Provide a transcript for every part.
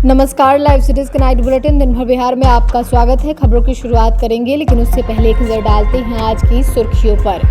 नमस्कार, live cities के night bulletin दिन भर बिहार में आपका स्वागत है। खबरों की शुरुआत करेंगे, लेकिन उससे पहले एक नजर डालते हैं आज की सुर्खियों पर।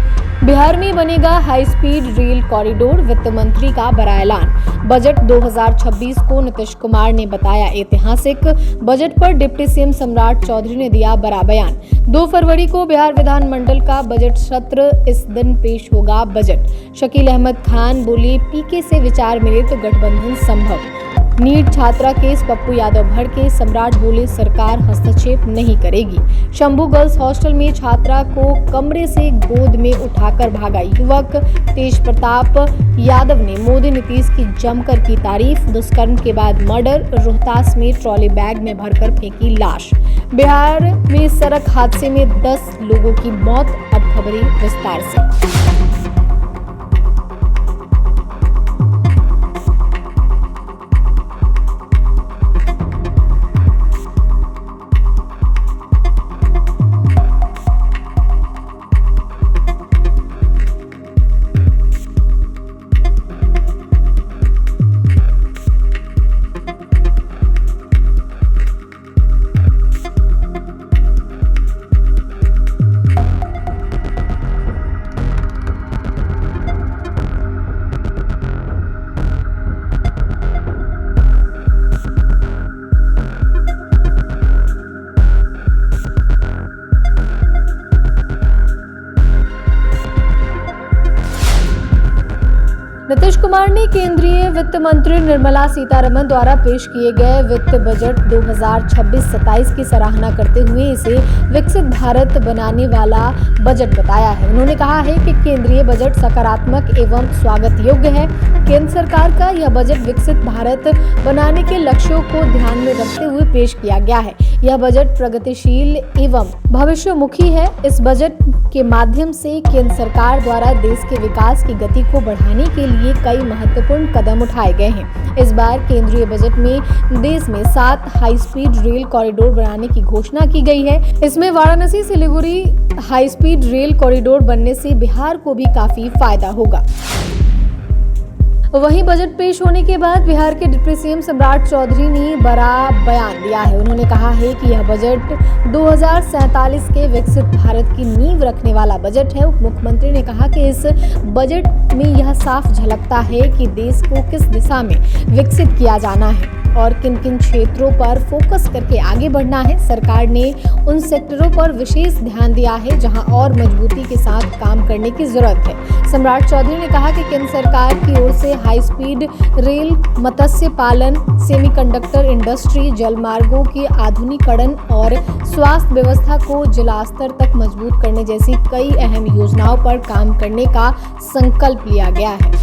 बिहार में बनेगा हाई स्पीड रेल कॉरिडोर, वित्त मंत्री का बड़ा ऐलान। बजट 2026 को नीतीश कुमार ने बताया ऐतिहासिक। बजट पर डिप्टी सीएम सम्राट चौधरी ने दिया बड़ा बयान। 2 फरवरी को बिहार विधानमंडल का बजट सत्र, इस दिन पेश होगा बजट। शकील अहमद खान बोले, पीके से विचार मिले तो गठबंधन संभव। नीट छात्रा केस, पप्पू यादव भड़के, सम्राट बोले सरकार हस्तक्षेप नहीं करेगी। शंभू गर्ल्स हॉस्टल में छात्रा को कमरे से गोद में उठाकर भागा युवक। तेज प्रताप यादव ने मोदी नीतीश की जमकर की तारीफ। दुष्कर्म के बाद मर्डर, रोहतास में ट्रॉली बैग में भरकर फेंकी लाश। बिहार में सड़क हादसे में 10 लोगों की मौत। अब खबरें विस्तार से। नीतीश कुमार ने केंद्रीय वित्त मंत्री निर्मला सीतारमण द्वारा पेश किए गए वित्त बजट 2026-27 की सराहना करते हुए इसे विकसित भारत बनाने वाला बजट बताया है। उन्होंने कहा है कि केंद्रीय बजट सकारात्मक एवं स्वागत योग्य है। केंद्र सरकार का यह बजट विकसित भारत बनाने के लक्ष्यों को ध्यान में रखते हुए पेश किया गया है। यह बजट प्रगतिशील एवं भविष्योन्मुखी है। इस बजट के माध्यम से केंद्र सरकार द्वारा देश के विकास की गति को बढ़ाने के लिए कई महत्वपूर्ण कदम उठाए गए हैं। इस बार केंद्रीय बजट में देश में 7 हाई स्पीड रेल कॉरिडोर बनाने की घोषणा की गई है। इसमें Varanasi Siliguri high speed rail corridor बनने से बिहार को भी काफी फायदा होगा। वहीं बजट पेश होने के बाद बिहार के डिप्टी सीएम सम्राट चौधरी ने बड़ा बयान दिया है। उन्होंने कहा है कि यह बजट 2047 के विकसित भारत की नींव रखने वाला बजट है। उप मुख्यमंत्री ने कहा कि इस बजट में यह साफ झलकता है कि देश को किस दिशा में विकसित किया जाना है और किन किन क्षेत्रों पर फोकस करके आगे बढ़ना है। सरकार ने उन सेक्टरों पर विशेष ध्यान दिया है जहां और मजबूती के साथ काम करने की जरूरत है। सम्राट चौधरी ने कहा कि केंद्र सरकार की ओर से हाई स्पीड रेल, मत्स्य पालन, सेमीकंडक्टर इंडस्ट्री, जलमार्गों के आधुनिकीकरण और स्वास्थ्य व्यवस्था को जिला स्तर तक मजबूत करने जैसी कई अहम योजनाओं पर काम करने का संकल्प लिया गया है।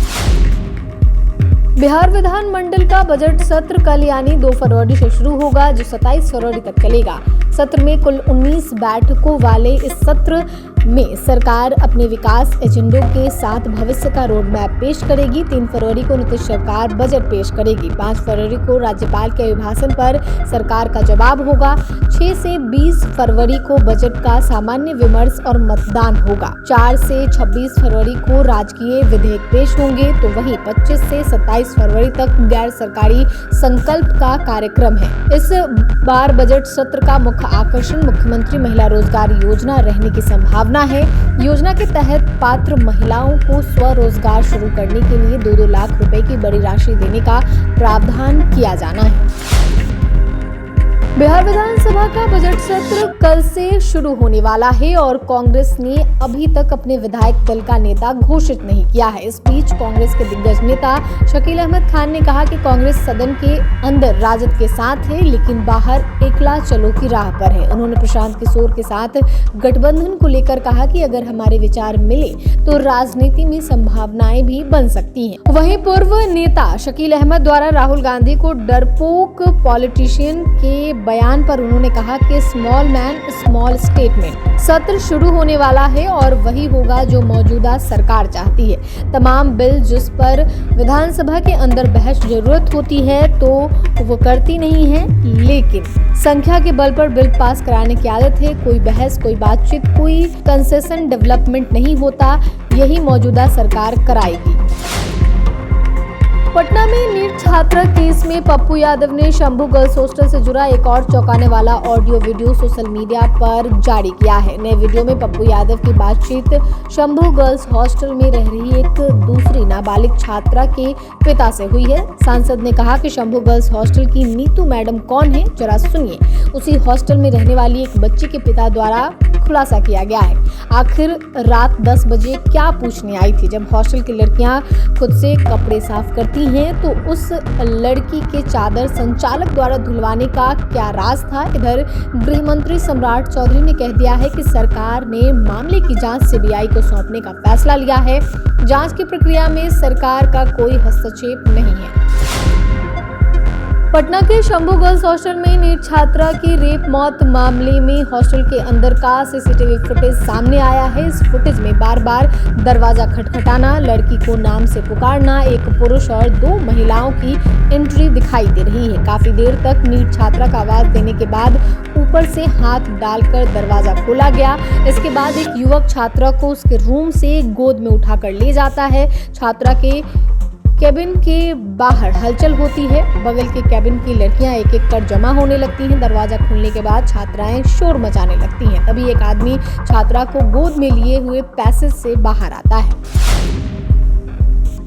बिहार विधानमंडल का बजट सत्र कल यानी 2 फरवरी से शुरू होगा, जो 27 फरवरी तक चलेगा। सत्र में कुल 19 बैठकों वाले इस सत्र में सरकार अपने विकास एजेंडों के साथ भविष्य का रोड मैप पेश करेगी। 3 फरवरी को नीतीश सरकार बजट पेश करेगी। 5 फरवरी को राज्यपाल के अभिभाषण पर सरकार का जवाब होगा। 6 से 20 फरवरी को बजट का सामान्य विमर्श और मतदान होगा। 4 से 26 फरवरी को राजकीय विधेयक पेश होंगे, तो वहीं 25 से 27 फरवरी तक गैर सरकारी संकल्प का कार्यक्रम है। इस बार बजट सत्र का मुख्य आकर्षण मुख्यमंत्री महिला रोजगार योजना रहने की संभावना है। योजना के तहत पात्र महिलाओं को स्वरोजगार शुरू करने के लिए 2-2 लाख रुपए की बड़ी राशि देने का प्रावधान किया जाना है। बिहार विधानसभा का बजट सत्र कल से शुरू होने वाला है और कांग्रेस ने अभी तक अपने विधायक दल का नेता घोषित नहीं किया है। इस बीच कांग्रेस के दिग्गज नेता शकील अहमद खान ने कहा कि कांग्रेस सदन के अंदर राजद के साथ है, लेकिन बाहर एकला चलो की राह पर है। उन्होंने प्रशांत किशोर के साथ गठबंधन को लेकर कहा कि अगर हमारे विचार मिले तो राजनीति में संभावनाएं भी बन सकती हैं। वहीं पूर्व नेता शकील अहमद द्वारा राहुल गांधी को डरपोक पॉलिटिशियन के बयान पर उन्होंने कहा कि स्मॉल मैन स्मॉल स्टेटमेंट। सत्र शुरू होने वाला है और वही होगा जो मौजूदा सरकार चाहती है। तमाम बिल जिस पर विधानसभा के अंदर बहस जरूरत होती है तो वो करती नहीं है, लेकिन संख्या के बल पर बिल पास कराने की आदत है। कोई बहस, कोई बातचीत, कोई कंसेशन डेवलपमेंट नहीं होता। यही मौजूदा सरकार कराएगी। पटना में नीट छात्रा केस में पप्पू यादव ने शंभू गर्ल्स हॉस्टल से जुड़ा एक और चौंकाने वाला ऑडियो वीडियो सोशल मीडिया पर जारी किया है। नए वीडियो में पप्पू यादव की बातचीत शंभू गर्ल्स हॉस्टल में रह रही एक दूसरी नाबालिग छात्रा के पिता से हुई है। सांसद ने कहा कि शंभू गर्ल्स हॉस्टल की नीतू मैडम कौन है, जरा सुनिए। उसी हॉस्टल में रहने वाली एक बच्ची के पिता द्वारा खुलासा किया गया है। आखिर रात 10 बजे क्या पूछने आई थी। जब हॉस्टल की लड़कियां खुद से कपड़े साफ करती हैं तो उस लड़की के चादर संचालक द्वारा धुलवाने का क्या राज था। इधर गृह मंत्री सम्राट चौधरी ने कह दिया है कि सरकार ने मामले की जांच सीबीआई को सौंपने का फैसला लिया है। जांच की प्रक्रिया में सरकार का कोई हस्तक्षेप नहीं है। पटना के शंभू गर्ल्स हॉस्टल में नीट छात्रा की रेप मौत मामले में हॉस्टल के अंदर का सीसीटीवी फुटेज सामने आया है। इस फुटेज में बार बार दरवाजा खटखटाना, लड़की को नाम से पुकारना, एक पुरुष और 2 महिलाओं की एंट्री दिखाई दे रही है। काफी देर तक नीट छात्रा का आवाज देने के बाद ऊपर से हाथ डालकर दरवाजा खोला गया। इसके बाद एक युवक छात्रा को उसके रूम से गोद में उठाकर ले जाता है। छात्रा के केबिन के बाहर हलचल होती है। बगल के केबिन की लड़कियां एक एक कर जमा होने लगती हैं। दरवाजा खुलने के बाद छात्राएं शोर मचाने लगती हैं। तभी एक आदमी छात्रा को गोद में लिए हुए पैसेज से बाहर आता है।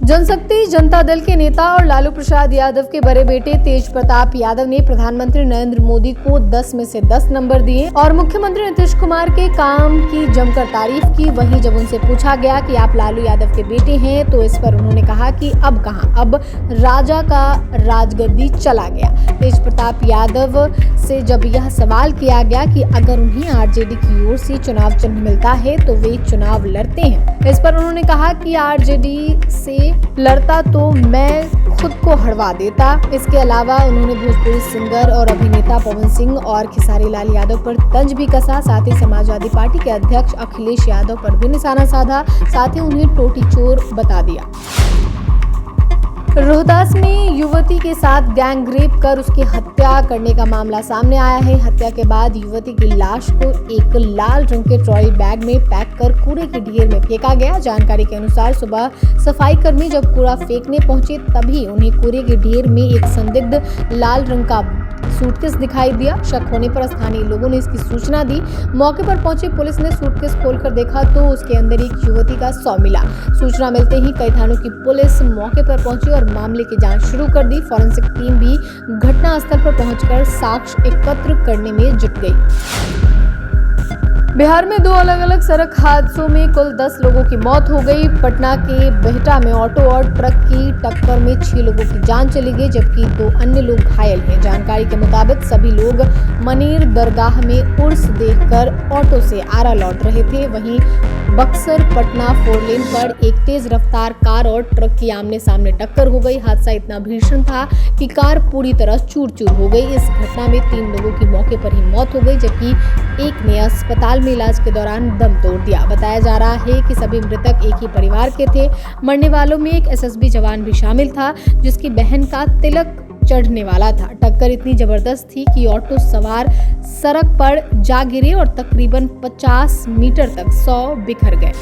जनशक्ति जनता दल के नेता और लालू प्रसाद यादव के बड़े बेटे तेज प्रताप यादव ने प्रधानमंत्री नरेंद्र मोदी को 10 में से 10 नंबर दिए और मुख्यमंत्री नीतीश कुमार के काम की जमकर तारीफ की। वहीं जब उनसे पूछा गया कि आप लालू यादव के बेटे हैं तो इस पर उन्होंने कहा कि अब कहां, अब राजा का राजगद्दी चला गया। तेज प्रताप यादव से जब यह सवाल किया गया कि अगर उन्हें आरजेडी की ओर से चुनाव चिन्ह मिलता है तो वे चुनाव लड़ते हैं, इस पर उन्होंने कहा कि आरजेडी से लड़ता तो मैं खुद को हरवा देता। इसके अलावा उन्होंने भोजपुरी सिंगर और अभिनेता पवन सिंह और खेसारी लाल यादव पर तंज भी कसा। साथ ही समाजवादी पार्टी के अध्यक्ष अखिलेश यादव पर भी निशाना साधा। साथ ही उन्हें टोटी चोर बता दिया। रोहतास में युवती के साथ गैंग रेप कर उसकी हत्या करने का मामला सामने आया है। हत्या के बाद युवती की लाश को एक लाल रंग के ट्रॉली बैग में पैक कर कूड़े के ढेर में फेंका गया। जानकारी के अनुसार सुबह सफाई कर्मी जब कूड़ा फेंकने पहुंचे तभी उन्हें कूड़े के ढेर में एक संदिग्ध लाल रंग का सूटकेस दिखाई दिया। शक होने पर स्थानीय लोगों ने इसकी सूचना दी। मौके पर पहुंची पुलिस ने सूटकेस खोलकर देखा तो उसके अंदर एक युवती का शव मिला। सूचना मिलते ही कई थानों की पुलिस मौके पर पहुंची और मामले की जांच शुरू कर दी। फॉरेंसिक टीम भी घटनास्थल पर पहुंचकर साक्ष्य एकत्र करने में जुट गई। बिहार में 2 अलग अलग सड़क हादसों में कुल 10 लोगों की मौत हो गई। पटना के बिहटा में ऑटो और ट्रक की टक्कर में 6 लोगों की जान चली गई जबकि 2 अन्य लोग घायल हैं। जानकारी के मुताबिक सभी लोग मनीर दरगाह में उर्स देखकर ऑटो से आरा लौट रहे थे। वहीं बक्सर पटना 4 लेन पर एक तेज रफ्तार कार और ट्रक की आमने सामने टक्कर हो गई। हादसा इतना भीषण था कि कार पूरी तरह चूर चूर हो गई। इस घटना में 3 लोगों की मौके पर ही मौत हो गई जबकि एक ने अस्पताल में इलाज के दौरान दम तोड़ दिया। बताया जा रहा है कि सभी मृतक एक ही परिवार के थे। मरने वालों में एक एसएसबी जवान भी शामिल था जिसकी बहन का तिलक चढ़ने वाला था। टक्कर इतनी जबरदस्त थी कि ऑटो सवार सड़क पर जा गिरे और तकरीबन 50 मीटर तक 100 बिखर गए।